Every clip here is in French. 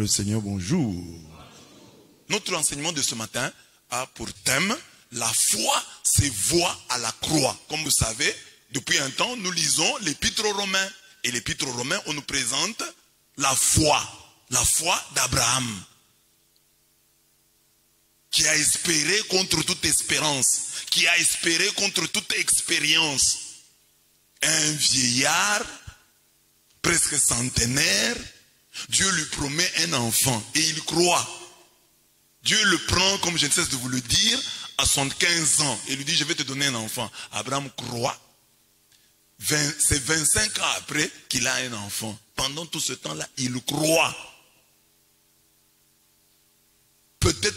le Seigneur, bonjour. Notre enseignement de ce matin a pour thème la foi, c'est voie à la croix. Comme vous savez, depuis un temps, nous lisons l'Épître aux Romains. Et l'Épître aux Romains, on nous présente la foi d'Abraham, qui a espéré contre toute espérance, qui a espéré contre toute expérience. Un vieillard, presque centenaire, Dieu lui promet un enfant et il croit. Dieu le prend, comme je ne cesse de vous le dire, à 75 ans et lui dit, je vais te donner un enfant. Abraham croit. C'est 25 ans après qu'il a un enfant. Pendant tout ce temps-là, il croit. Peut-être,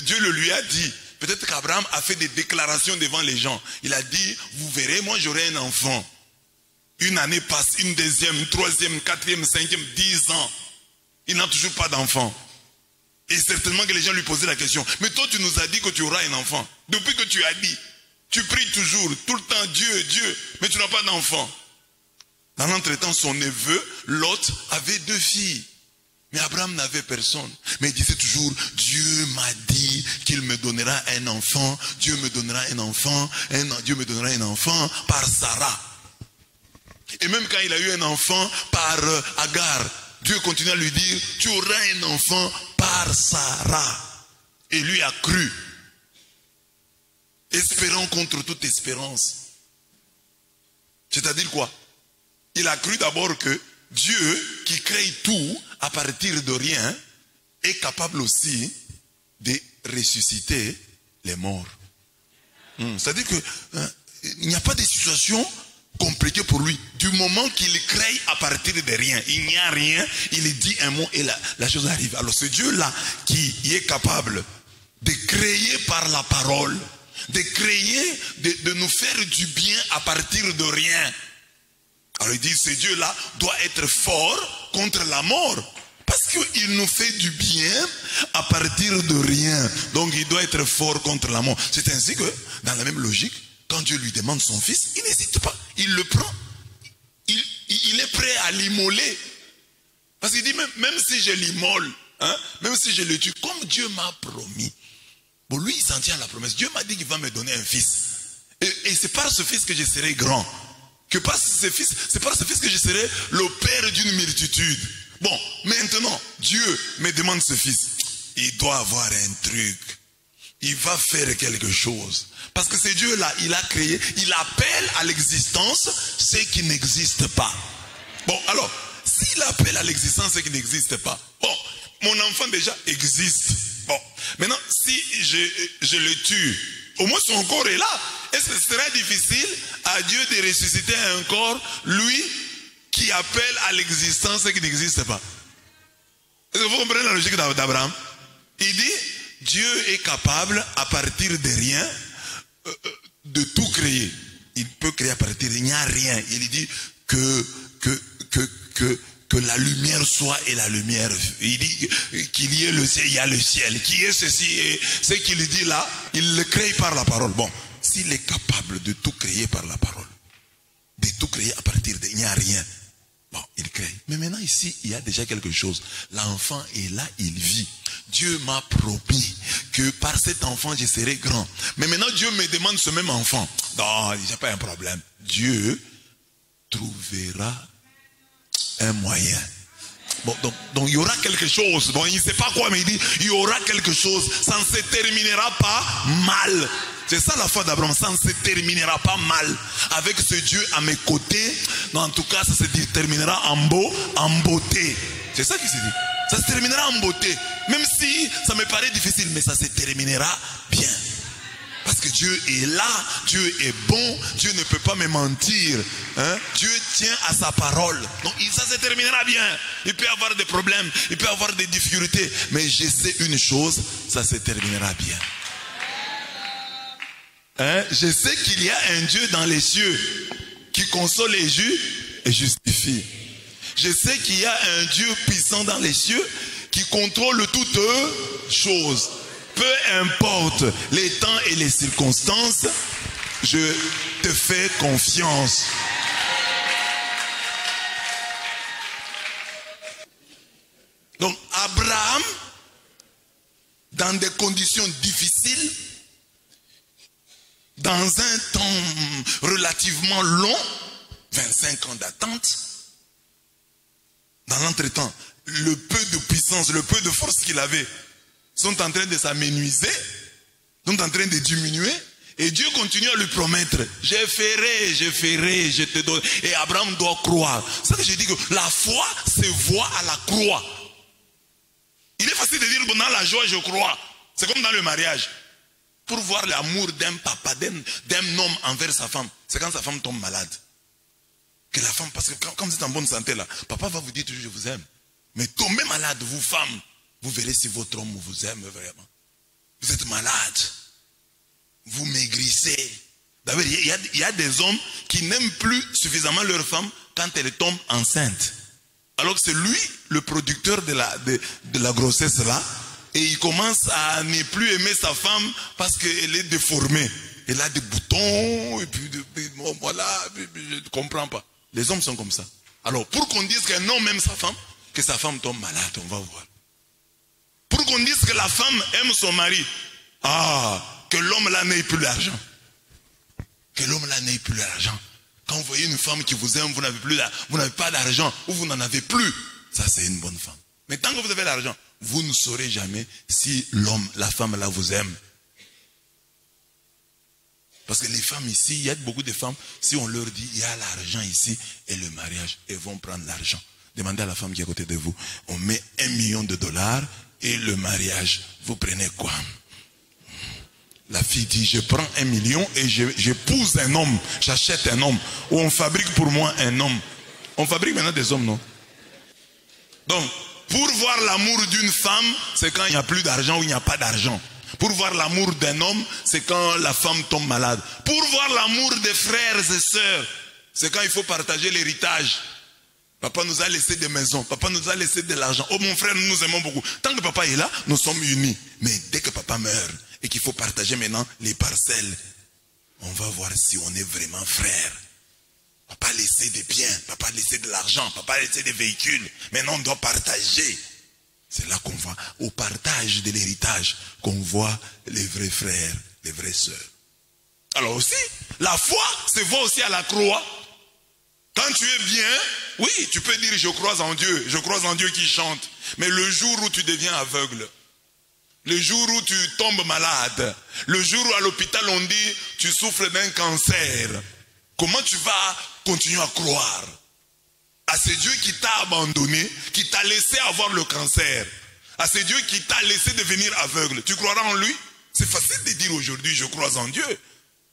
Dieu le lui a dit. Peut-être qu'Abraham a fait des déclarations devant les gens. Il a dit, vous verrez, moi j'aurai un enfant. Une année passe, une deuxième, une troisième, une quatrième, cinquième, 10 ans. Il n'a toujours pas d'enfant. Et certainement que les gens lui posaient la question. Mais toi tu nous as dit que tu auras un enfant. Depuis que tu as dit, tu pries toujours, tout le temps, Dieu, Dieu, mais tu n'as pas d'enfant. Dans l'entretemps, son neveu, Lot, avait 2 filles. Mais Abraham n'avait personne. Mais il disait toujours, Dieu m'a dit qu'il me donnera un enfant. Dieu me donnera un enfant. Dieu me donnera un enfant par Sarah. Et même quand il a eu un enfant par Agar, Dieu continue à lui dire, tu auras un enfant par Sarah. Et lui a cru. Espérant contre toute espérance. C'est-à-dire quoi? Il a cru d'abord que Dieu, qui crée tout à partir de rien, est capable aussi de ressusciter les morts. C'est-à-dire qu'il n'y a pas de situation compliquée pour lui. Du moment qu'il crée à partir de rien, il n'y a rien, il dit un mot et la chose arrive. Alors ce Dieu-là qui est capable de créer par la parole, de créer, de nous faire du bien à partir de rien. Alors il dit, ce Dieu-là doit être fort contre la mort. Parce qu'il nous fait du bien à partir de rien. Donc il doit être fort contre la mort. C'est ainsi que, dans la même logique, quand Dieu lui demande son fils, il n'hésite pas. Il le prend. Il est prêt à l'immoler. Parce qu'il dit, même si je l'immole, même si je le tue, comme Dieu m'a promis. Bon, lui, il s'en tient à la promesse. Dieu m'a dit qu'il va me donner un fils. Et c'est par ce fils que je serai grand. C'est par ce fils que je serai le père d'une multitude. Bon, maintenant, Dieu me demande ce fils. Il doit avoir un truc. Il va faire quelque chose. Parce que c'est Dieu-là, il a créé, il appelle à l'existence ce qui n'existe pas. Bon, alors, s'il appelle à l'existence ce qui n'existe pas, bon, mon enfant déjà existe. Bon, maintenant, si je le tue, au moins son corps est là. Est-ce que ce serait difficile à Dieu de ressusciter un corps, lui, qui appelle à l'existence ce qui n'existe pas? Est-ce que vous comprenez la logique d'Abraham? Il dit, Dieu est capable, à partir de rien, de tout créer. Il peut créer à partir de rien. Il n'y a rien. Il dit que la lumière soit et la lumière. Il dit qu'il y ait le ciel, il y a le ciel. Qui est ceci et ce qu'il dit là, il le crée par la parole. Bon, s'il est capable de tout créer par la parole, de tout créer à partir de il n'y a rien, bon, il crée. Mais maintenant ici, il y a déjà quelque chose. L'enfant est là, il vit. Dieu m'a promis que par cet enfant, je serai grand. Mais maintenant, Dieu me demande ce même enfant. Non, il n'y a pas un problème. Dieu trouvera un moyen. Bon, donc il y aura quelque chose. Bon, il ne sait pas quoi, mais il dit, il y aura quelque chose. Ça ne se terminera pas mal. C'est ça la foi d'Abraham. Ça ne se terminera pas mal. Avec ce Dieu à mes côtés, non, en tout cas, ça se terminera en beauté. C'est ça qui se dit. Ça se terminera en beauté. Même si ça me paraît difficile, mais ça se terminera bien. Parce que Dieu est là, Dieu est bon, Dieu ne peut pas me mentir. Dieu tient à sa parole. Donc ça se terminera bien. Il peut y avoir des problèmes, il peut y avoir des difficultés. Mais je sais une chose, ça se terminera bien. Je sais qu'il y a un Dieu dans les cieux qui console les justes et justifie. Je sais qu'il y a un Dieu puissant dans les cieux qui contrôle toutes choses. Peu importe les temps et les circonstances, je te fais confiance. Donc Abraham dans des conditions difficiles, dans un temps relativement long, 25 ans d'attente. Dans l'entretemps, le peu de puissance, le peu de force qu'il avait sont en train de s'amenuiser, sont en train de diminuer. Et Dieu continue à lui promettre, je ferai, je te donne. Et Abraham doit croire. C'est ça que je dis que la foi se voit à la croix. Il est facile de dire, dans la joie, je crois. C'est comme dans le mariage. Pour voir l'amour d'un papa, d'un homme envers sa femme, c'est quand sa femme tombe malade. Que la femme, parce que quand vous êtes en bonne santé là, papa va vous dire toujours je vous aime. Mais tombez malade, vous femmes, vous verrez si votre homme vous aime vraiment. Vous êtes malade. Vous maigrissez. D'abord, il y a des hommes qui n'aiment plus suffisamment leur femme quand elle tombe enceinte. Alors que c'est lui le producteur de la grossesse là. Et il commence à ne plus aimer sa femme parce qu'elle est déformée. Elle a des boutons, et puis bon, voilà, je ne comprends pas. Les hommes sont comme ça. Alors, pour qu'on dise qu'un homme aime sa femme, que sa femme tombe malade, on va voir. Pour qu'on dise que la femme aime son mari, que l'homme là n'ait plus l'argent. Que l'homme là n'ait plus l'argent. Quand vous voyez une femme qui vous aime, vous n'avez pas d'argent, ou vous n'en avez plus, ça c'est une bonne femme. Mais tant que vous avez l'argent, vous ne saurez jamais si l'homme, la femme là vous aime. Parce que les femmes ici, il y a beaucoup de femmes, si on leur dit, il y a l'argent ici et le mariage, elles vont prendre l'argent. Demandez à la femme qui est à côté de vous, on met $1 million et le mariage, vous prenez quoi? La fille dit, je prends 1 million et j'épouse un homme, j'achète un homme, ou on fabrique pour moi un homme. On fabrique maintenant des hommes, non? Donc, pour voir l'amour d'une femme, c'est quand il n'y a plus d'argent ou il n'y a pas d'argent. Pour voir l'amour d'un homme, c'est quand la femme tombe malade. Pour voir l'amour des frères et sœurs, c'est quand il faut partager l'héritage. Papa nous a laissé des maisons, papa nous a laissé de l'argent. Oh mon frère, nous nous aimons beaucoup. Tant que papa est là, nous sommes unis. Mais dès que papa meurt et qu'il faut partager maintenant les parcelles, on va voir si on est vraiment frères. Papa a laissé des biens, papa a laissé de l'argent, papa a laissé des véhicules. Maintenant on doit partager. C'est là qu'on voit, au partage de l'héritage, qu'on voit les vrais frères, les vraies sœurs. Alors aussi, la foi se voit aussi à la croix. Quand tu es bien, oui, tu peux dire je crois en Dieu qui chante. Mais le jour où tu deviens aveugle, le jour où tu tombes malade, le jour où à l'hôpital on dit tu souffres d'un cancer, comment tu vas continuer à croire à ce Dieu qui t'a abandonné, qui t'a laissé avoir le cancer, à ce Dieu qui t'a laissé devenir aveugle? Tu croiras en lui? C'est facile de dire aujourd'hui je crois en Dieu.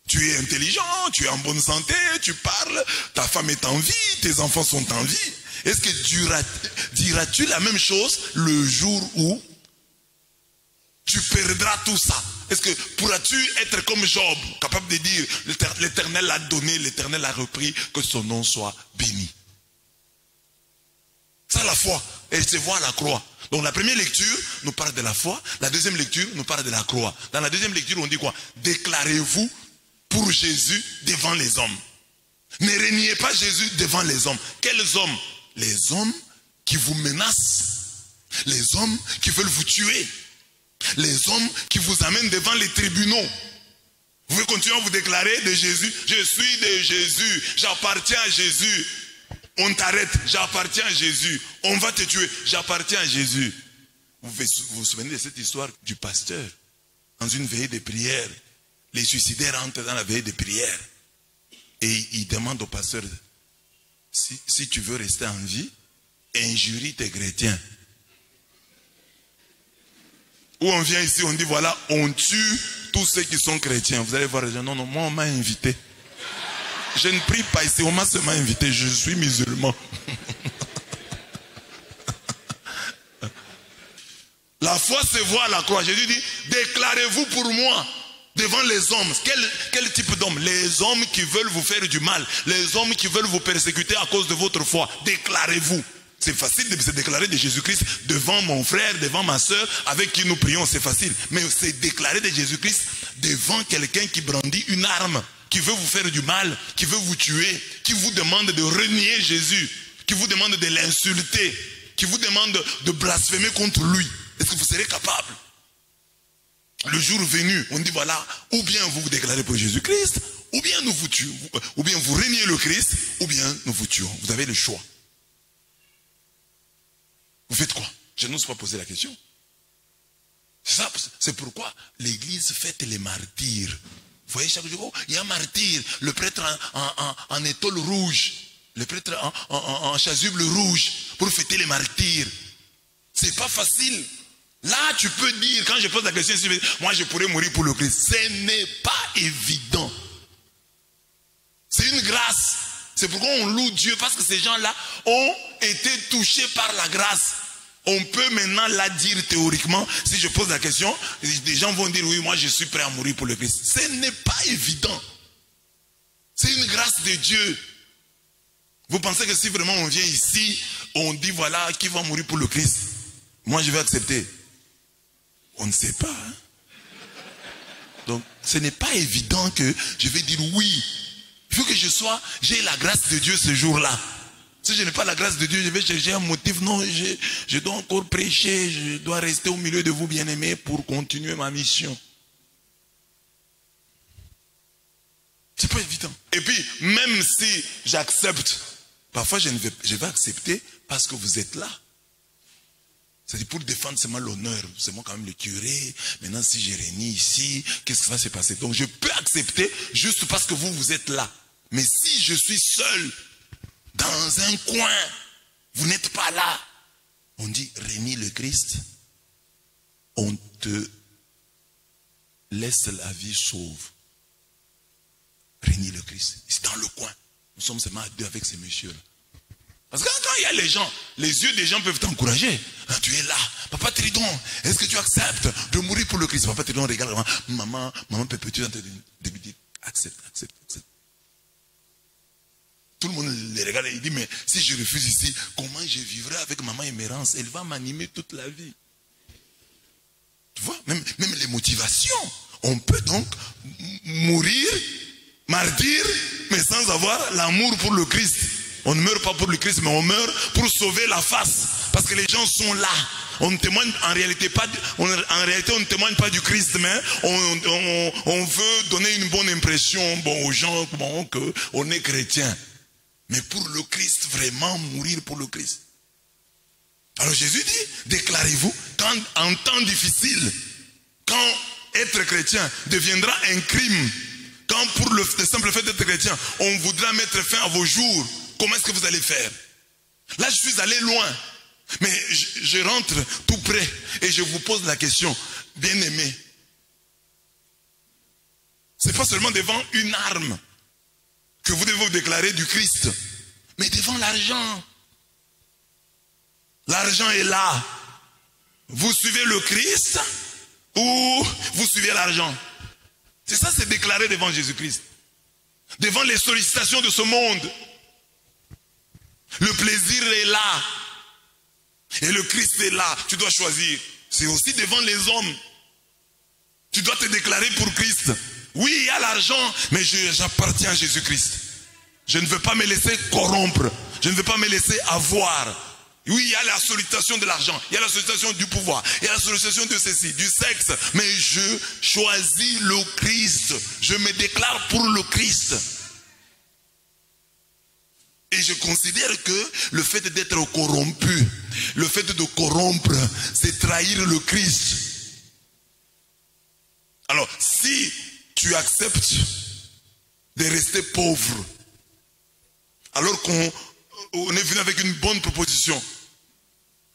Tu es intelligent, tu es en bonne santé, tu parles, ta femme est en vie, tes enfants sont en vie. Est-ce que diras-tu la même chose le jour où tu perdras tout ça? Est-ce que pourras-tu être comme Job, capable de dire l'Éternel l'a donné, l'Éternel l'a repris, que son nom soit béni? Ça, la foi, elle se voit à la croix. Donc la première lecture nous parle de la foi, la deuxième lecture nous parle de la croix. Dans la deuxième lecture, on dit quoi? Déclarez-vous pour Jésus devant les hommes. Ne reniez pas Jésus devant les hommes. Quels hommes? Les hommes qui vous menacent. Les hommes qui veulent vous tuer. Les hommes qui vous amènent devant les tribunaux. Vous pouvez continuer à vous déclarer de Jésus. Je suis de Jésus. J'appartiens à Jésus. On t'arrête. J'appartiens à Jésus. On va te tuer. J'appartiens à Jésus. Vous vous souvenez de cette histoire du pasteur dans une veillée de prière? Les suicidaires entrent dans la veillée de prière et ils demandent au pasteur, si tu veux rester en vie, injurie tes chrétiens. Ou on vient ici, on dit voilà, on tue tous ceux qui sont chrétiens. Vous allez voir les gens, non, moi on m'a invité. Je ne prie pas ici, on m'a seulement invité, je suis musulman. La foi se voit à la croix. Jésus dit, déclarez-vous pour moi devant les hommes. Quel type d'hommes? Les hommes qui veulent vous faire du mal. Les hommes qui veulent vous persécuter à cause de votre foi. Déclarez-vous. C'est facile de se déclarer de Jésus-Christ devant mon frère, devant ma soeur, avec qui nous prions, c'est facile. Mais c'est déclarer de Jésus-Christ devant quelqu'un qui brandit une arme, qui veut vous faire du mal, qui veut vous tuer, qui vous demande de renier Jésus, qui vous demande de l'insulter, qui vous demande de blasphémer contre lui. Est-ce que vous serez capable? Le jour venu, on dit voilà, ou bien vous vous déclarez pour Jésus-Christ, ou bien nous vous tuons, ou bien vous reniez le Christ, ou bien nous vous tuons. Vous avez le choix. Vous faites quoi? Je n'ose pas poser la question. C'est pourquoi l'église fête les martyrs. Vous voyez, chaque jour, il y a un martyr, le prêtre en étole rouge, le prêtre en chasuble rouge, pour fêter les martyrs. C'est pas facile. Là, tu peux dire, quand je pose la question, moi je pourrais mourir pour le Christ. Ce n'est pas évident. C'est une grâce. C'est pourquoi on loue Dieu, parce que ces gens-là ont été touchés par la grâce. On peut maintenant la dire théoriquement. Si je pose la question, des gens vont dire, oui, moi je suis prêt à mourir pour le Christ. Ce n'est pas évident. C'est une grâce de Dieu. Vous pensez que si vraiment on vient ici, on dit, voilà, qui va mourir pour le Christ? Moi je vais accepter. On ne sait pas. Hein? Donc, ce n'est pas évident que je vais dire oui. Il faut que j'ai la grâce de Dieu ce jour-là. Si je n'ai pas la grâce de Dieu, je vais chercher un motif. Non, je dois encore prêcher, je dois rester au milieu de vous, bien-aimés, pour continuer ma mission. C'est pas évident. Et puis, même si j'accepte, parfois je vais accepter parce que vous êtes là. C'est-à-dire pour défendre seulement l'honneur. C'est moi quand même le curé. Maintenant, si je réunis ici, qu'est-ce qui va se passer? Donc, je peux accepter juste parce que vous êtes là. Mais si je suis seul, dans un coin, vous n'êtes pas là. On dit, réunis le Christ. On te laisse la vie sauve. Réunis le Christ. C'est dans le coin. Nous sommes seulement à deux avec ces messieurs-là. Parce que quand il y a les gens, les yeux des gens peuvent t'encourager. Ah, tu es là. Papa Tridon, est-ce que tu acceptes de mourir pour le Christ? Papa Tridon regarde, maman peut-être de lui dire, accepte. Tout le monde les regarde et il dit, mais si je refuse ici, comment je vivrai avec maman Émérance? Elle va m'animer toute la vie. Tu vois, même les motivations. On peut donc mourir, martyr, mais sans avoir l'amour pour le Christ. On ne meurt pas pour le Christ, mais on meurt pour sauver la face. Parce que les gens sont là. On ne témoigne en réalité pas, on ne témoigne pas du Christ, mais on veut donner une bonne impression aux gens qu'on est chrétien. Mais pour le Christ, vraiment mourir pour le Christ. Alors Jésus dit, déclarez-vous, quand en temps difficile, quand être chrétien deviendra un crime, quand pour le simple fait d'être chrétien, on voudra mettre fin à vos jours, comment est-ce que vous allez faire? Là, je suis allé loin. Mais je rentre tout près et je vous pose la question, bien-aimé. C'est pas seulement devant une arme que vous devez vous déclarer du Christ, mais devant l'argent. L'argent est là. Vous suivez le Christ ou vous suivez l'argent? C'est ça, c'est déclaré devant Jésus-Christ. Devant les sollicitations de ce monde. Le plaisir est là. Et le Christ est là. Tu dois choisir. C'est aussi devant les hommes. Tu dois te déclarer pour Christ. Oui, il y a l'argent, mais j'appartiens à Jésus-Christ. Je ne veux pas me laisser corrompre. Je ne veux pas me laisser avoir. Oui, il y a la sollicitation de l'argent. Il y a la sollicitation du pouvoir. Il y a la sollicitation de ceci, du sexe. Mais je choisis le Christ. Je me déclare pour le Christ. Et je considère que le fait d'être corrompu, le fait de corrompre, c'est trahir le Christ. Alors, si tu acceptes de rester pauvre, alors qu'on est venu avec une bonne proposition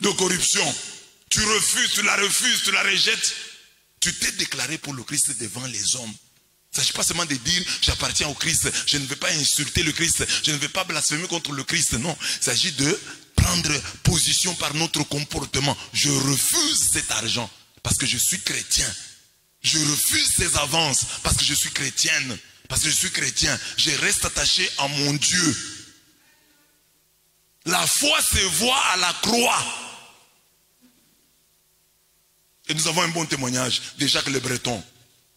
de corruption, tu refuses, tu la rejettes, tu t'es déclaré pour le Christ devant les hommes. Il ne s'agit pas seulement de dire j'appartiens au Christ, je ne veux pas insulter le Christ, je ne veux pas blasphémer contre le Christ. Non, il s'agit de prendre position par notre comportement. Je refuse cet argent parce que je suis chrétien. Je refuse ces avances parce que je suis chrétienne. Parce que je suis chrétien, je reste attaché à mon Dieu. La foi se voit à la croix. Et nous avons un bon témoignage de Jacques Le Breton,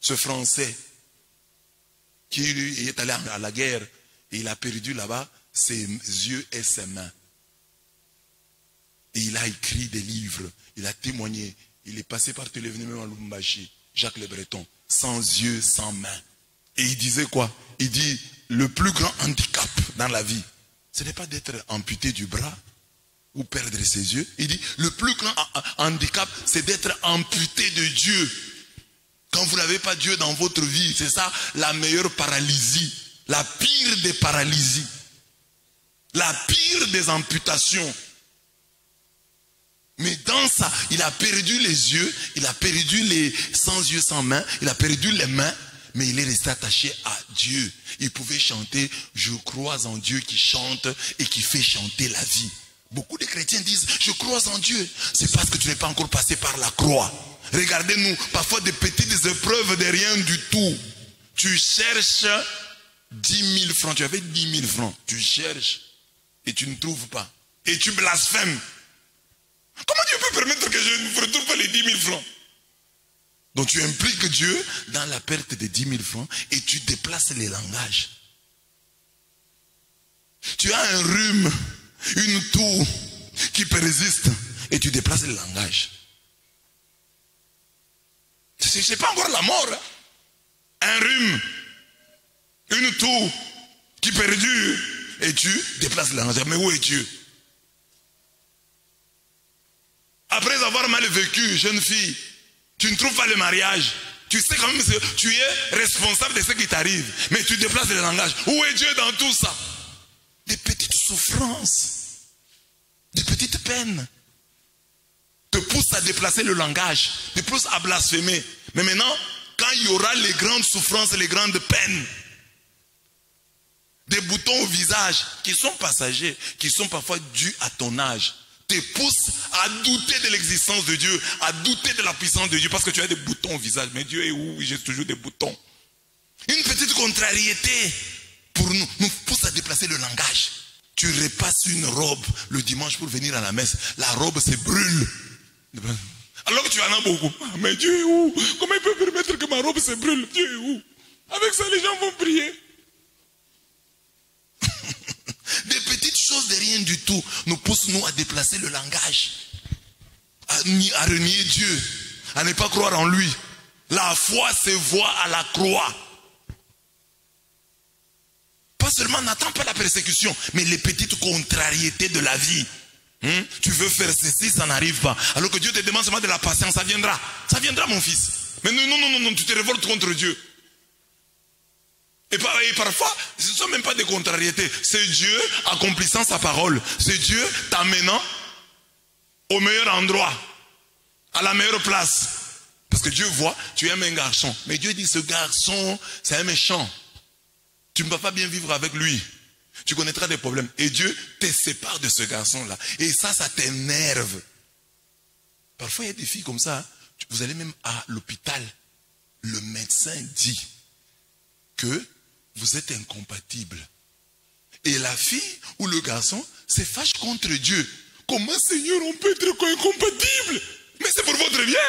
ce Français qui est allé à la guerre et il a perdu là-bas ses yeux et ses mains. Et il a écrit des livres, il a témoigné, il est passé par tous les événements à Lubumbashi. Jacques Le Breton. Sans yeux, sans main. Et il disait quoi? Il dit, le plus grand handicap dans la vie, ce n'est pas d'être amputé du bras ou perdre ses yeux. Il dit, le plus grand handicap, c'est d'être amputé de Dieu. Quand vous n'avez pas Dieu dans votre vie, c'est ça la meilleure paralysie. La pire des paralysies. La pire des amputations. Mais dans ça, il a perdu les yeux, il a perdu les sans yeux, sans main, il a perdu les mains, mais il est resté attaché à Dieu. Il pouvait chanter, je crois en Dieu qui chante et qui fait chanter la vie. Beaucoup de chrétiens disent, je crois en Dieu. C'est parce que tu n'es pas encore passé par la croix. Regardez-nous, parfois des petites épreuves de rien du tout. Tu cherches 10 000 francs, tu avais 10 000 francs, tu cherches et tu ne trouves pas. Et tu blasphèmes. Comment Dieu peut permettre que je ne retrouve pas les 10 000 francs? Donc tu impliques Dieu dans la perte de 10 000 francs et tu déplaces les langages. Tu as un rhume, une toux qui persiste et tu déplaces les langages. C'est pas encore la mort. Hein? Un rhume, une toux qui perdure et tu déplaces les langages. Mais où est Dieu? Après avoir mal vécu, jeune fille, tu ne trouves pas le mariage. Tu sais quand même que tu es responsable de ce qui t'arrive. Mais tu déplaces le langage. Où est Dieu dans tout ça? Des petites souffrances, des petites peines te poussent à déplacer le langage, te poussent à blasphémer. Mais maintenant, quand il y aura les grandes souffrances, les grandes peines, des boutons au visage qui sont passagers, qui sont parfois dus à ton âge, te pousse à douter de l'existence de Dieu, à douter de la puissance de Dieu, parce que tu as des boutons au visage. Mais Dieu est où? J'ai toujours des boutons. Une petite contrariété pour nous pousse à déplacer le langage. Tu repasses une robe le dimanche pour venir à la messe. La robe se brûle. Alors que tu en as beaucoup. Mais Dieu est où? Comment il peut permettre que ma robe se brûle? Dieu est où? Avec ça, les gens vont prier. Des petites choses de rien du tout nous poussent à déplacer le langage, à renier Dieu, à ne pas croire en lui. La foi se voit à la croix. Pas seulement n'attends pas la persécution, mais les petites contrariétés de la vie. Tu veux faire ceci, ça n'arrive pas. Alors que Dieu te demande seulement de la patience, ça viendra. Ça viendra, mon fils. Mais non, tu te révoltes contre Dieu. Et parfois, ce ne sont même pas des contrariétés. C'est Dieu accomplissant sa parole. C'est Dieu t'amenant au meilleur endroit, à la meilleure place. Parce que Dieu voit, tu aimes un garçon. Mais Dieu dit, ce garçon, c'est un méchant. Tu ne vas pas bien vivre avec lui. Tu connaîtras des problèmes. Et Dieu te sépare de ce garçon-là. Et ça t'énerve. Parfois, il y a des filles comme ça. Vous allez même à l'hôpital. Le médecin dit que vous êtes incompatibles. Et la fille ou le garçon se fâche contre Dieu. Comment, Seigneur, on peut être incompatible? Mais c'est pour votre bien.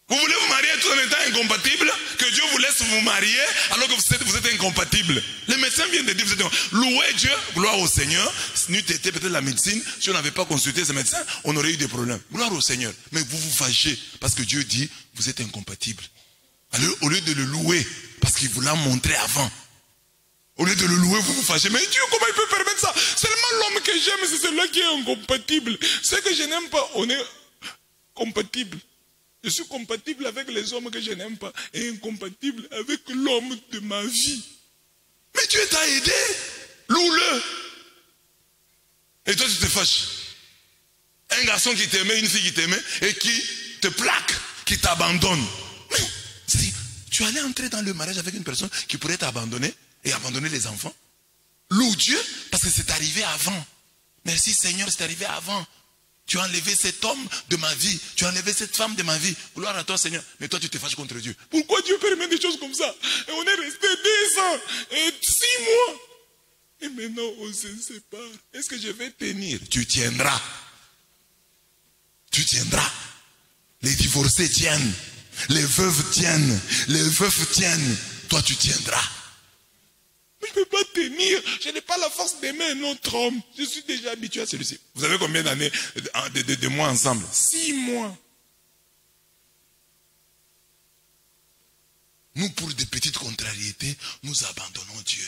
Vous voulez vous marier tout en étant incompatible? Que Dieu vous laisse vous marier alors que vous êtes incompatible. Les médecins viennent de dire, vous êtes louez Dieu, gloire au Seigneur. Si n'eût été peut-être la médecine, si on n'avait pas consulté ces médecins, on aurait eu des problèmes. Gloire au Seigneur. Mais vous vous fâchez parce que Dieu dit, vous êtes incompatible. Alors, au lieu de le louer, parce qu'il vous l'a montré avant, au lieu de le louer, vous vous fâchez. Mais Dieu, comment il peut permettre ça? Seulement l'homme que j'aime, c'est celui qui est incompatible. Ce que je n'aime pas, on est compatible. Je suis compatible avec les hommes que je n'aime pas et incompatible avec l'homme de ma vie. Mais Dieu t'a aidé. Loue-le. Et toi, tu te fâches. Un garçon qui t'aimait, une fille qui t'aimait et qui te plaque, qui t'abandonne. Mais tu allais entrer dans le mariage avec une personne qui pourrait t'abandonner et abandonner les enfants. Loue Dieu parce que c'est arrivé avant. Merci Seigneur, c'est arrivé avant. Tu as enlevé cet homme de ma vie. Tu as enlevé cette femme de ma vie. Gloire à toi Seigneur. Mais toi tu te fâches contre Dieu. Pourquoi Dieu permet des choses comme ça? Et on est resté 2 ans et 6 mois. Et maintenant on se sépare. Est-ce que je vais tenir? Tu tiendras. Tu tiendras. Les divorcés tiennent. Les veuves tiennent. Les veufs tiennent. Toi tu tiendras. Je ne peux pas tenir. Je n'ai pas la force d'aimer un autre homme. Je suis déjà habitué à celui-ci. Vous avez combien d'années, de mois ensemble? 6 mois. Nous, pour des petites contrariétés, nous abandonnons Dieu.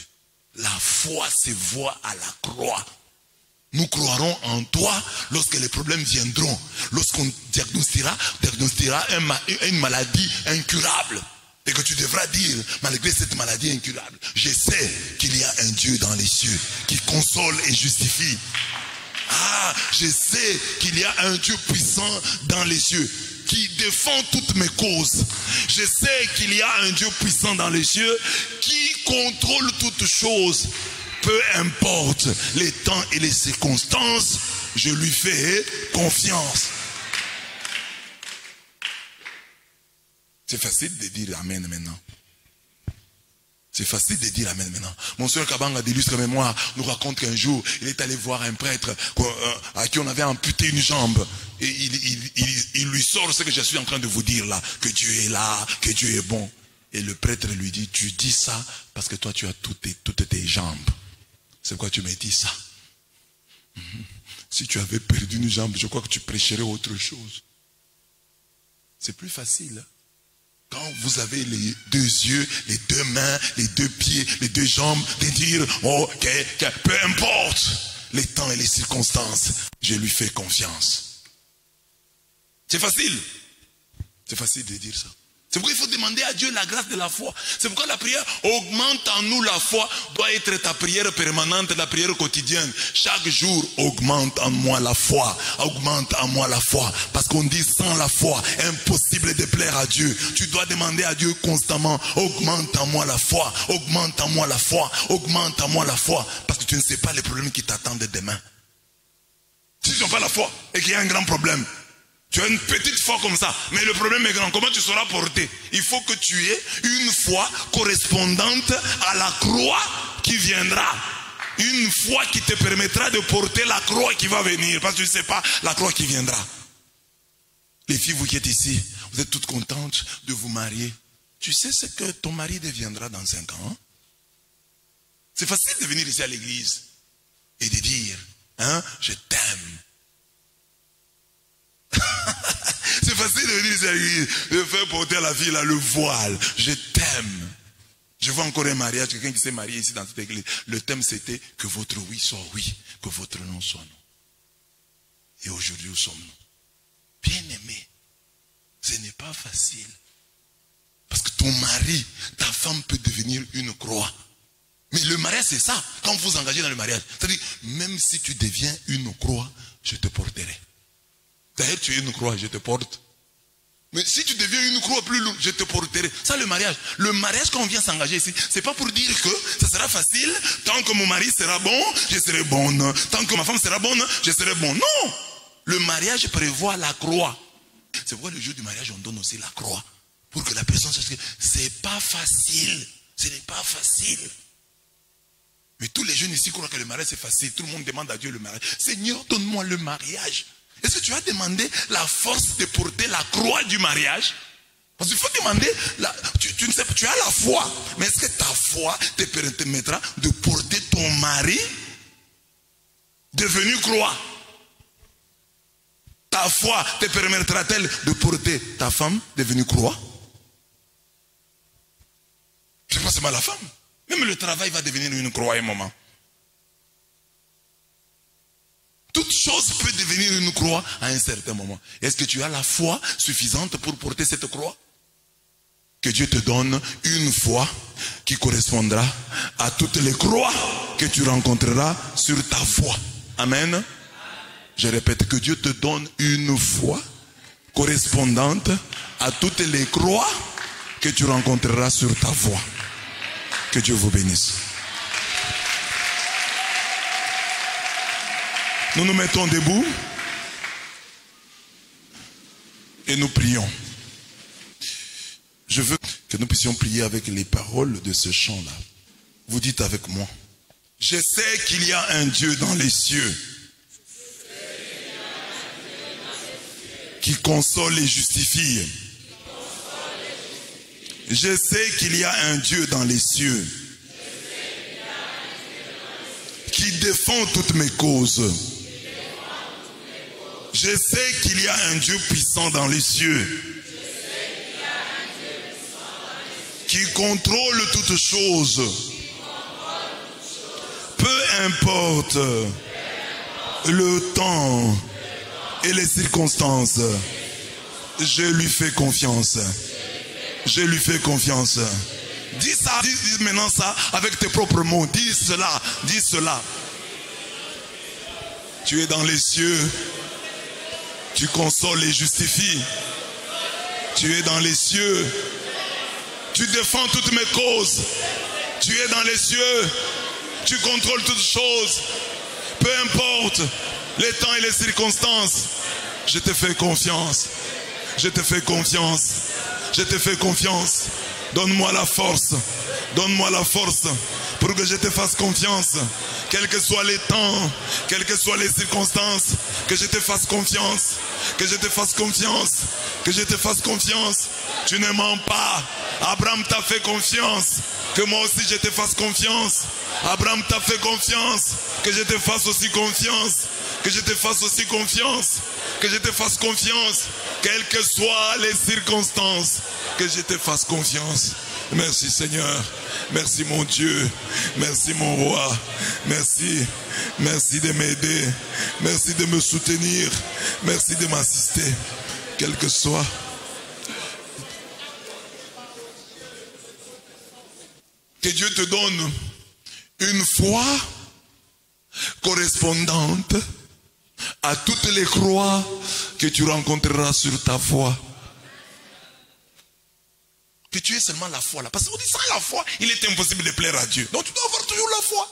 La foi se voit à la croix. Nous croirons en toi lorsque les problèmes viendront. Lorsqu'on diagnostiquera une maladie incurable. Et que tu devras dire, malgré cette maladie incurable, je sais qu'il y a un Dieu dans les cieux qui console et justifie. Ah, je sais qu'il y a un Dieu puissant dans les cieux qui défend toutes mes causes. Je sais qu'il y a un Dieu puissant dans les cieux qui contrôle toutes choses. Peu importe les temps et les circonstances, je lui fais confiance. C'est facile de dire Amen maintenant. C'est facile de dire Amen maintenant. Mon soeur Kabanga d'illustre mémoire nous raconte qu'un jour, il est allé voir un prêtre à qui on avait amputé une jambe. Et il lui sort ce que je suis en train de vous dire là. Que Dieu est là, que Dieu est bon. Et le prêtre lui dit, tu dis ça parce que toi tu as toutes tes jambes. C'est pourquoi tu me dis ça. Si tu avais perdu une jambe, je crois que tu prêcherais autre chose. C'est plus facile. Quand vous avez les deux yeux, les deux mains, les deux pieds, les deux jambes, de dire, oh, peu importe les temps et les circonstances, je lui fais confiance. C'est facile. C'est facile de dire ça. C'est pourquoi il faut demander à Dieu la grâce de la foi. C'est pourquoi la prière augmente en nous la foi, doit être ta prière permanente, la prière quotidienne. Chaque jour, augmente en moi la foi. Augmente en moi la foi. Parce qu'on dit sans la foi, impossible de plaire à Dieu. Tu dois demander à Dieu constamment, augmente en moi la foi. Augmente en moi la foi. Augmente en moi la foi. Parce que tu ne sais pas les problèmes qui t'attendent demain. Si tu n'as pas la foi et qu'il y a un grand problème, tu as une petite foi comme ça, mais le problème est grand. Comment tu seras porté? Il faut que tu aies une foi correspondante à la croix qui viendra. Une foi qui te permettra de porter la croix qui va venir. Parce que tu ne sais pas la croix qui viendra. Les filles, vous qui êtes ici, vous êtes toutes contentes de vous marier. Tu sais ce que ton mari deviendra dans 5 ans? C'est facile de venir ici à l'église et de dire, hein, je t'aime. C'est facile de venir ici à l'église, de faire porter à la fille là, le voile. Je t'aime. Je vois encore un mariage, quelqu'un qui s'est marié ici dans cette église. Le thème c'était que votre oui soit oui, que votre non soit non. Et aujourd'hui où sommes-nous? Bien aimés, ce n'est pas facile. Parce que ton mari, ta femme peut devenir une croix. Mais le mariage c'est ça, quand vous vous engagez dans le mariage. C'est-à-dire, même si tu deviens une croix, je te porterai. D'ailleurs, tu es une croix, je te porte. Mais si tu deviens une croix plus lourde, je te porterai. Ça, le mariage. Le mariage, quand on vient s'engager ici, c'est pas pour dire que ça sera facile. Tant que mon mari sera bon, je serai bonne. Tant que ma femme sera bonne, je serai bon. Non! Le mariage prévoit la croix. C'est pourquoi le jour du mariage, on donne aussi la croix. Pour que la personne sache que c'est pas facile. Ce n'est pas facile. Mais tous les jeunes ici croient que le mariage c'est facile. Tout le monde demande à Dieu le mariage. Seigneur, donne-moi le mariage. Est-ce que tu as demandé la force de porter la croix du mariage? Parce qu'il faut demander, tu ne sais pas, tu as la foi, mais est-ce que ta foi te permettra de porter ton mari devenu croix? Ta foi te permettra-t-elle de porter ta femme devenue croix? C'est pas seulement la femme, même le travail va devenir une croix à un moment. Toute chose peut devenir une croix à un certain moment. Est-ce que tu as la foi suffisante pour porter cette croix? Que Dieu te donne une foi qui correspondra à toutes les croix que tu rencontreras sur ta voie. Amen. Je répète, que Dieu te donne une foi correspondante à toutes les croix que tu rencontreras sur ta voie. Que Dieu vous bénisse. Nous nous mettons debout et nous prions. Je veux que nous puissions prier avec les paroles de ce chant-là. Vous dites avec moi, je sais qu'il y a un Dieu dans les cieux qui console et justifie. Je sais qu'il y a un Dieu dans les cieux qui défend toutes mes causes. Je sais qu'il y a un Dieu puissant dans les cieux qui contrôle toutes choses. Peu importe le temps et les circonstances, je lui fais confiance. Je lui fais confiance. Dis ça, dis maintenant ça avec tes propres mots. Dis cela, dis cela. Tu es dans les cieux. Tu consoles et justifies. Tu es dans les cieux. Tu défends toutes mes causes. Tu es dans les cieux. Tu contrôles toutes choses. Peu importe les temps et les circonstances. Je te fais confiance. Je te fais confiance. Je te fais confiance. Donne-moi la force. Donne-moi la force pour que je te fasse confiance. Quels que soient les temps, quelles que soient les circonstances, que je te fasse confiance. Que je te fasse confiance. Que je te fasse confiance. Tu ne mens pas. Abraham t'a fait confiance. Que moi aussi je te fasse confiance. Abraham t'a fait confiance. Que je te fasse aussi confiance. Que je te fasse aussi confiance. Que je te fasse confiance. Quelles que soient les circonstances. Que je te fasse confiance. Merci Seigneur. Merci mon Dieu. Merci mon roi. Merci. Merci de m'aider. Merci de me soutenir. Merci de m'assister. Quel que soit. Que Dieu te donne une foi correspondante à toutes les croix que tu rencontreras sur ta foi. Que tu aies seulement la foi là. Parce qu'on dit sans la foi, il est impossible de plaire à Dieu. Donc tu dois avoir toujours la foi.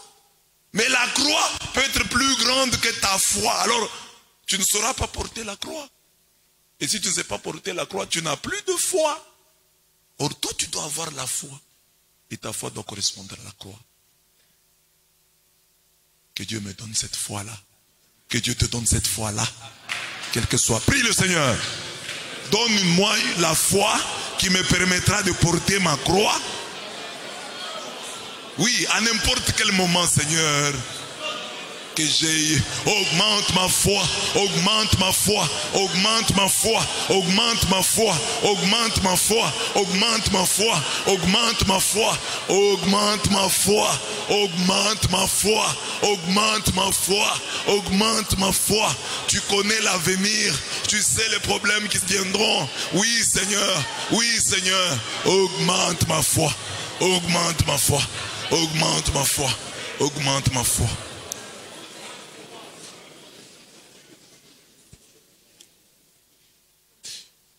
Mais la croix peut être plus grande que ta foi. Alors, tu ne sauras pas porter la croix. Et si tu ne sais pas porter la croix, tu n'as plus de foi. Or, toi, tu dois avoir la foi. Et ta foi doit correspondre à la croix. Que Dieu me donne cette foi-là. Que Dieu te donne cette foi-là. Quel que soit. Prie le Seigneur. Donne-moi la foi qui me permettra de porter ma croix. Oui, à n'importe quel moment, Seigneur. Que j'ai, augmente ma foi, augmente ma foi, augmente ma foi, augmente ma foi, augmente ma foi, augmente ma foi, augmente ma foi, augmente ma foi, augmente ma foi, augmente ma foi, augmente ma foi. Tu connais l'avenir, tu sais les problèmes qui viendront. Oui Seigneur, augmente ma foi, augmente ma foi, augmente ma foi, augmente ma foi.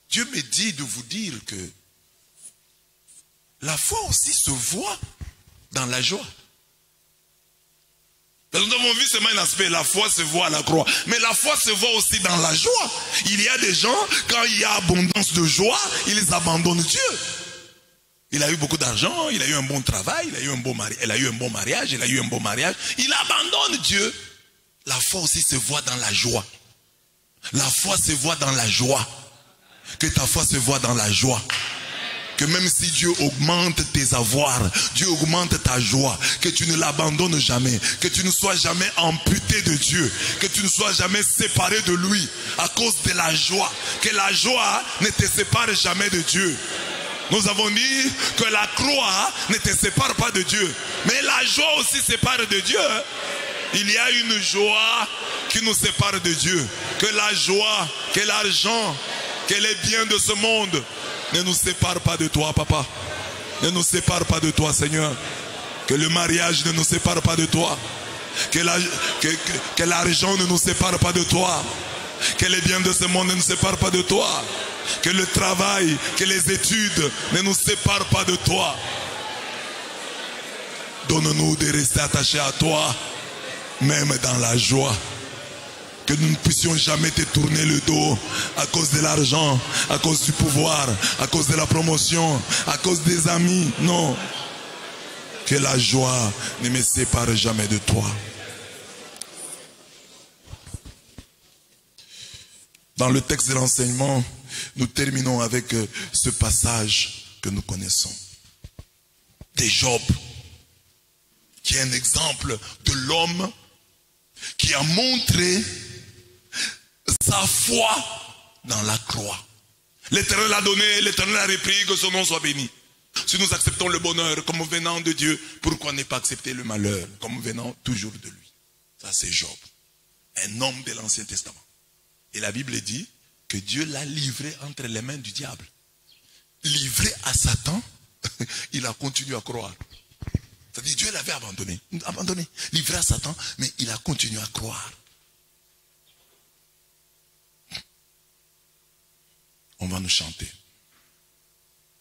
Dieu me dit de vous dire que la foi aussi se voit dans la joie. Nous avons vu seulement un aspect, la foi se voit à la croix. Mais la foi se voit aussi dans la joie. Il y a des gens, quand il y a abondance de joie, ils abandonnent Dieu. Il a eu beaucoup d'argent, il a eu un bon travail, il a eu un bon mariage, il a eu un bon mariage. Il abandonne Dieu. La foi aussi se voit dans la joie. La foi se voit dans la joie. Que ta foi se voit dans la joie. Que même si Dieu augmente tes avoirs, Dieu augmente ta joie, que tu ne l'abandonnes jamais, que tu ne sois jamais amputé de Dieu, que tu ne sois jamais séparé de lui à cause de la joie, que la joie ne te sépare jamais de Dieu. Nous avons dit que la croix ne te sépare pas de Dieu, mais la joie aussi sépare de Dieu. Il y a une joie qui nous sépare de Dieu, que la joie, que l'argent, que les biens de ce monde ne nous séparent pas de toi, papa. Ne nous sépare pas de toi, Seigneur. Que le mariage ne nous sépare pas de toi. Que l'argent ne nous sépare pas de toi. Que les biens de ce monde ne nous séparent pas de toi. Que le travail, que les études ne nous séparent pas de toi. Donne-nous de rester attachés à toi, même dans la joie. Que nous ne puissions jamais te tourner le dos à cause de l'argent, à cause du pouvoir, à cause de la promotion, à cause des amis. Non. Que la joie ne me sépare jamais de toi. Dans le texte de l'enseignement, nous terminons avec ce passage que nous connaissons. De Job, qui est un exemple de l'homme qui a montré sa foi dans la croix. L'Éternel a donné, l'Éternel a repris, que son nom soit béni. si nous acceptons le bonheur comme venant de Dieu, pourquoi ne pas accepter le malheur comme venant toujours de lui? Ça c'est Job, un homme de l'Ancien Testament. Et la Bible dit que Dieu l'a livré entre les mains du diable. Livré à Satan, il a continué à croire. C'est-à-dire Dieu l'avait abandonné, livré à Satan, mais il a continué à croire. On va nous chanter.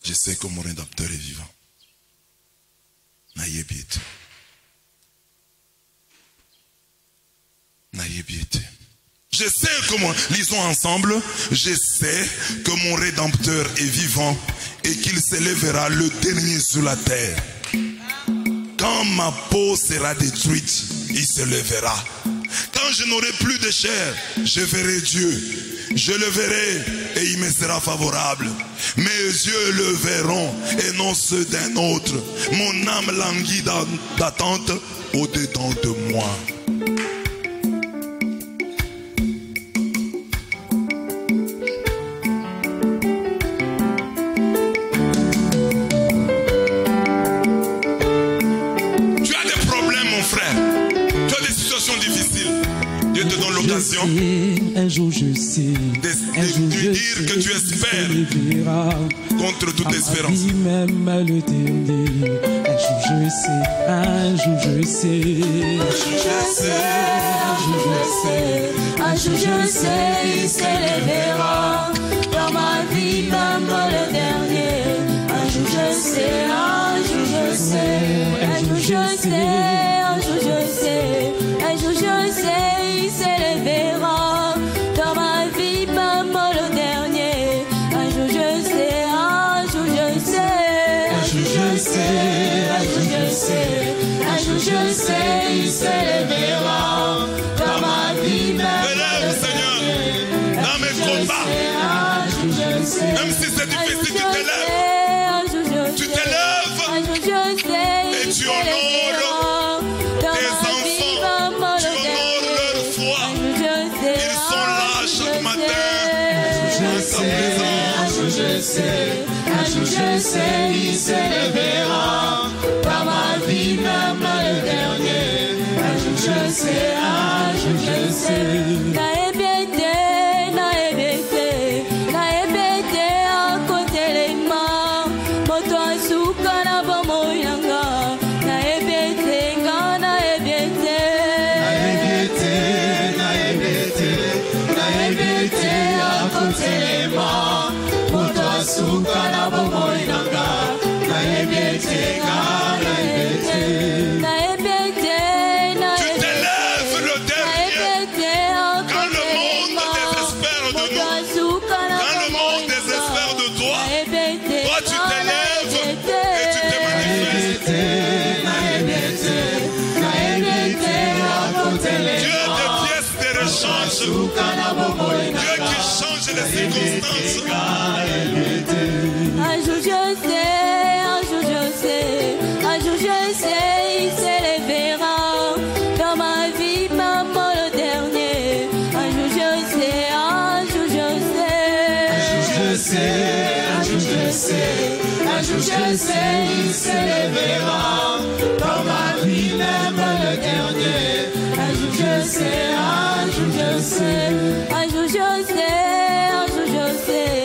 Je sais que mon Rédempteur est vivant. Naïebiete. Naïebiete. Je sais que lisons ensemble. Je sais que mon Rédempteur est vivant et qu'il s'élèvera le dernier sur la terre. Quand ma peau sera détruite, il se lèvera. Quand je n'aurai plus de chair, je verrai Dieu. Je le verrai et il me sera favorable. Mes yeux le verront et non ceux d'un autre. Mon âme languit d'attente au-dedans de moi. Tu as des problèmes, mon frère. Tu as des situations difficiles. Dieu te donne l'occasion un jour je sais, de dire que tu espères contre toute espérance. Même le dernier, un jour je sais, un jour je sais, un jour je sais, un jour je sais, il s'élèvera dans ma vie, même le dernier. Un jour je sais, un jour je sais, un jour je sais, un jour je sais, un jour je sais, il s'élèvera dans ma vie, même le dernier. Un jour je sais, un jour je sais, un jour je sais, un jour je sais, un jour je sais, il s'élèvera dans ma vie, même le dernier. Dans mes combats, même si c'est difficile, tu t'élèves. Tu t'élèves et tu honores tes enfants. Tu honores leur foi. Ils sont là chaque matin. Un jour je sais, il s'élèvera par ma vie, même le dernier. Un jour je sais, un jour je sais. Naïbete, naïbete, naïbete à côté les mains. Moto asuka na bomo yanga. Naïbete, naïbete. Naïbete, naïbete, naïbete à côté les mains. Moto asuka na bomo yanga. Naïbete, naïbete. Naïbete, naïbete. Tu t'élèves le dernier. Quand le monde désespère de nous, quand le monde désespère de toi, toi tu t'élèves et tu te manifestes. Dieu des pièces de rechange. Dieu qui change les circonstances. Un jour je sais, un jour je sais, un jour je sais, il s'élèvera dans ma vie, même le dernier. Un jour je sais, un jour je sais. Un jour je sais, un jour je sais, un jour je sais, il s'élèvera dans ma vie, même le dernier. Un jour je sais, un jour je sais, un jour je sais, un jour je sais,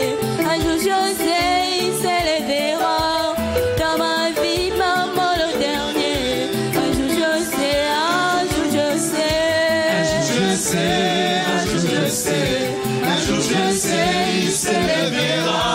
un jour je sais, il s'élèvera dans ma vie, même le dernier. Un jour je sais, un jour je sais, un jour je sais, un jour je sais, un jour je sais, il s'élèvera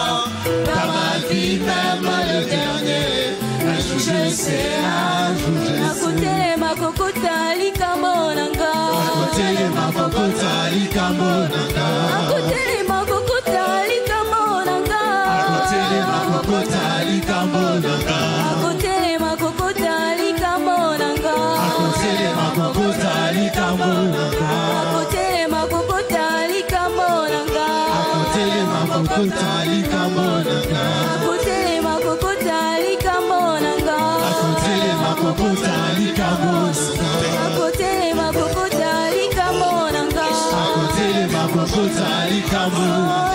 dans ma vie, même le dernier. Un jour je sais, un jour je sais. Akotele makokota likamonanga. Akotele makokota likamonanga. Akotele makokota likamonanga. Akotele makokota likamonanga. Akotele makokota likamonanga. Akotele makokota likamonanga. Akotele makokota likamonanga. Akotele makokota likamonanga. Akotele makokota likamonanga. Akotele makokota likamonanga. Akotele makokota likamonanga. Akotele makokota likamonanga. Akotele makokota likamonanga.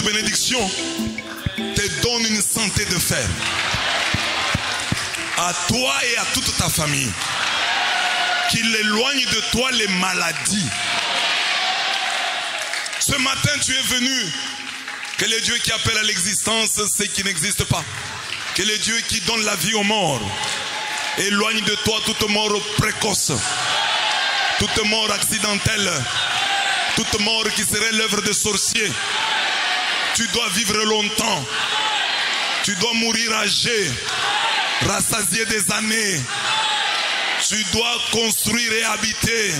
bénédiction te donne une santé de fer. À toi et à toute ta famille. Qu'il éloigne de toi les maladies. Ce matin, tu es venu. Que le Dieu qui appelle à l'existence ce qui n'existe pas. Que le Dieu qui donne la vie aux morts éloigne de toi toute mort précoce, toute mort accidentelle, toute mort qui serait l'œuvre de sorciers. Tu dois vivre longtemps. Tu dois mourir âgé, rassasié des années. Tu dois construire et habiter.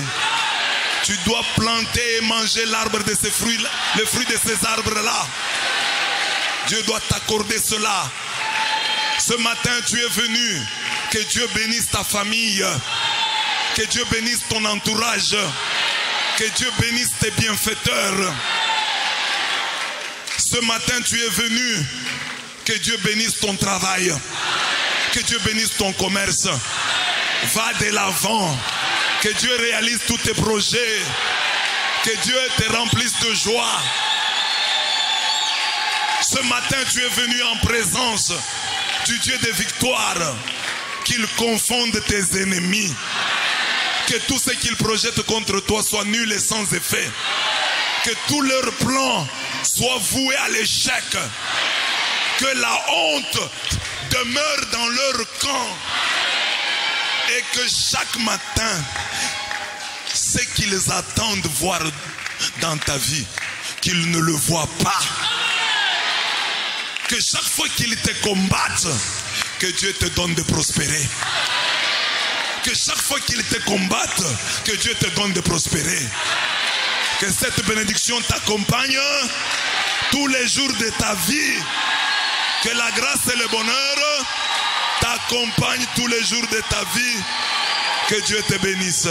Tu dois planter et manger l'arbre de ces fruits, le fruit de ces arbres-là. Dieu doit t'accorder cela. Ce matin, tu es venu. Que Dieu bénisse ta famille. Que Dieu bénisse ton entourage. Que Dieu bénisse tes bienfaiteurs. Ce matin, tu es venu. Que Dieu bénisse ton travail. Que Dieu bénisse ton commerce. Va de l'avant. Que Dieu réalise tous tes projets. Que Dieu te remplisse de joie. Ce matin, tu es venu en présence du Dieu de victoire. Qu'il confonde tes ennemis. Que tout ce qu'ils projettent contre toi soit nul et sans effet. Que tous leurs plans soient voués à l'échec. Que la honte demeure dans leur camp. Et que chaque matin, ce qu'ils attendent voir dans ta vie, qu'ils ne le voient pas. Que chaque fois qu'ils te combattent, que Dieu te donne de prospérer. Que chaque fois qu'ils te combattent, que Dieu te donne de prospérer. Que cette bénédiction t'accompagne tous les jours de ta vie. Que la grâce et le bonheur t'accompagnent tous les jours de ta vie. Que Dieu te bénisse.